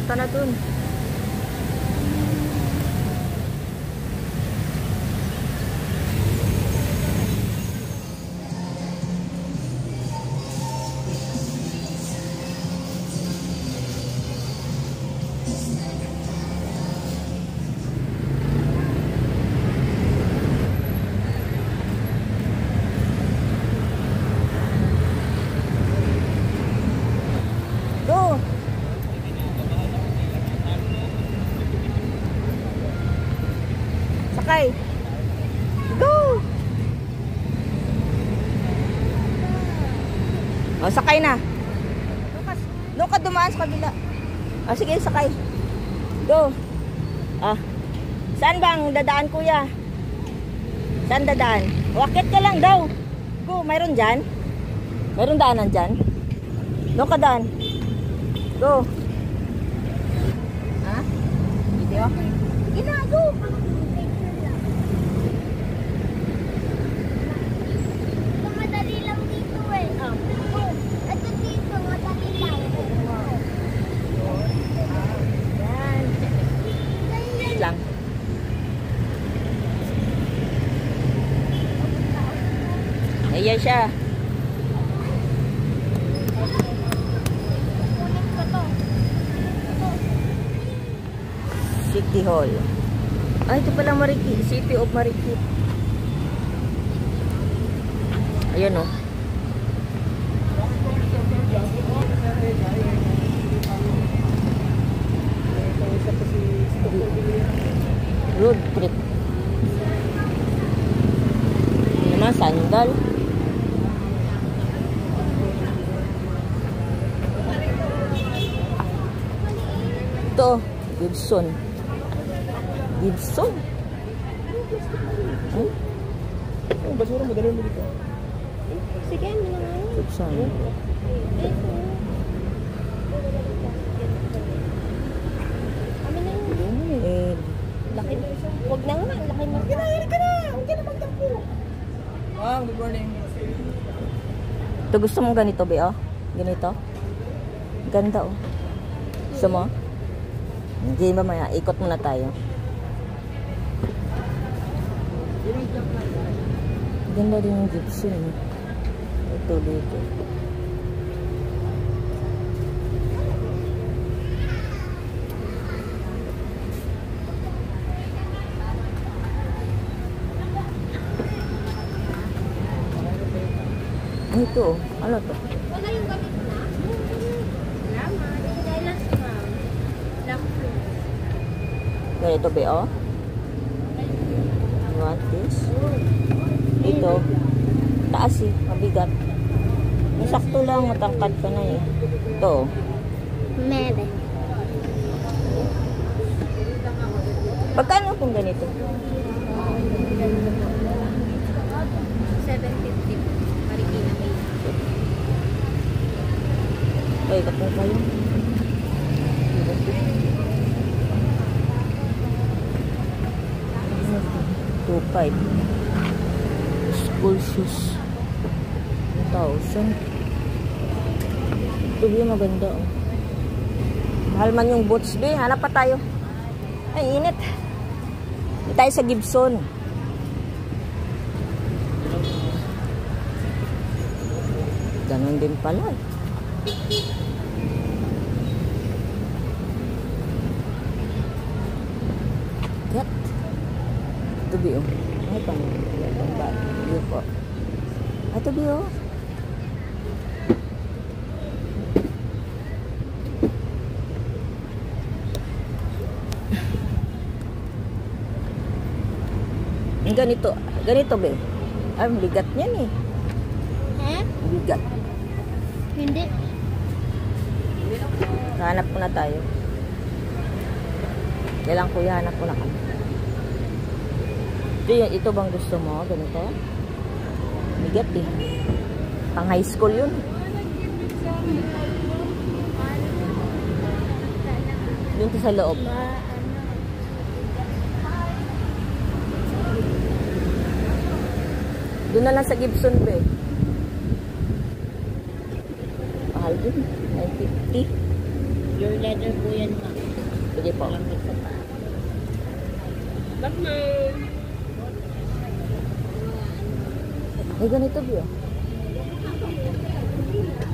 Punta na dun. Sakay. Go! O, sakay na. Doon ka dumaan sa kabila. O, sige, sakay. Go. Saan bang dadaan, kuya? Saan dadaan? Wakit ka lang daw. Go, mayroon dyan? Mayroon daanan dyan? Doon ka daan. Go. Ha? Video? Sige na, go. Lang. Ayan siya. City Hall. Ay, ito pala Marikit. City of Marikit. Ayan o. Road trip. Ini mah sandal. Ito, Gibson. Gibson. Ang basura mo dalhin mo dito. Sige, minangan. Gibson. Laki na isa. Huwag na nga, laki na. Huwag na magtampo. Ma'am, good morning. Ito gusto mong ganito, be, oh? Ganito? Ganda, oh. Gusto mo? Hindi ba maya? Ikot muna tayo. Ganda din yung Gibson, eh. Ito dito. Ito, ano to? Wala yung gamit na. Salamat. Kailan si ma'am? Ganito ba, oh? You want this? Ito. Taas eh, mabigat. Masakto lang, matangkad ka na eh. Ito. Mede. Pagkano kung ganito? 750. Marikina May. Ay, kapag kayo. 2.5. School shoes. 1,000. Ito yung maganda, oh. Mahal man yung boots, be. Hanap pa tayo. Ay, init. Hindi tayo sa Gibson. Ganon din pala, eh. Gat. Ito, be, oh. Ay, pang yun po. Ito, be, oh. Ganito, ganito be. Ay, bigat niyan eh. Bigat. Hindi. Hanap ko na tayo. Kailang kuya, hanap ko na kami. Ito bang gusto mo? Ganito? Bigat eh. Pang high school yun. Dito sa loob. Doon na lang sa Gibson be. Mahal din. 950. Your leather po yan, ma. Sige po. Batman. May ganito, Bio.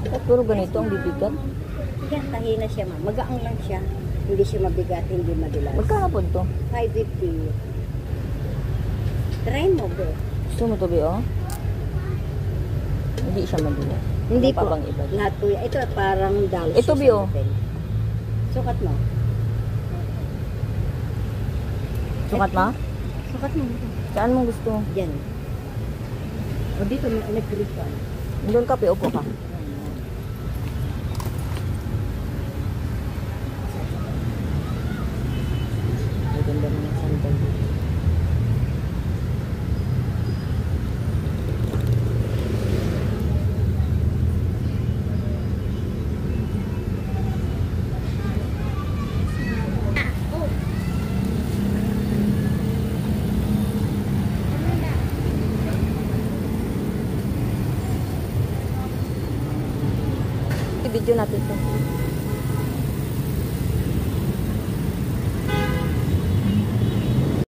At puro ganito ang bibigat. Yan, tahina siya ma'am. Magaang lang siya. Hindi siya mabigat, hindi madulas. Magkano po ito? 550. Try mo, bro. Gusto mo to, Bio? Hindi siya madulas. Hindi Ano pa po. bang iba? Lahat po yan. Ito parang dollars. Ito, siya Bio. sa hotel. Sukat mo. Sukat mo? Sukat mo. Saan mo gusto? Yan. O dito, may nag-grip ka. Doon ka, upo ka. Ang ganda ng sandal. I-video natin ito.